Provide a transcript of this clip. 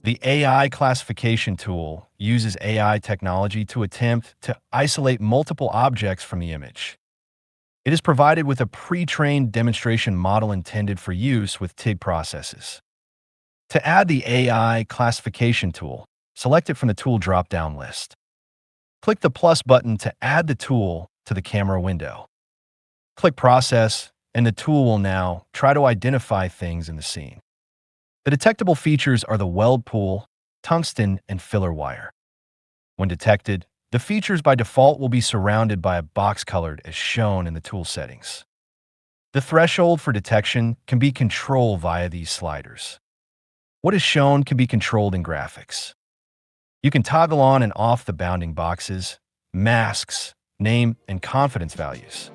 The AI classification tool uses AI technology to attempt to isolate multiple objects from the image. It is provided with a pre-trained demonstration model intended for use with TIG processes. To add the AI classification tool, select it from the tool drop-down list. Click the plus button to add the tool to the camera window. Click Process, and the tool will now try to identify things in the scene. The detectable features are the weld pool, tungsten, and filler wire. When detected, the features by default will be surrounded by a box colored as shown in the tool settings. The threshold for detection can be controlled via these sliders. What is shown can be controlled in graphics. You can toggle on and off the bounding boxes, masks, name, and confidence values.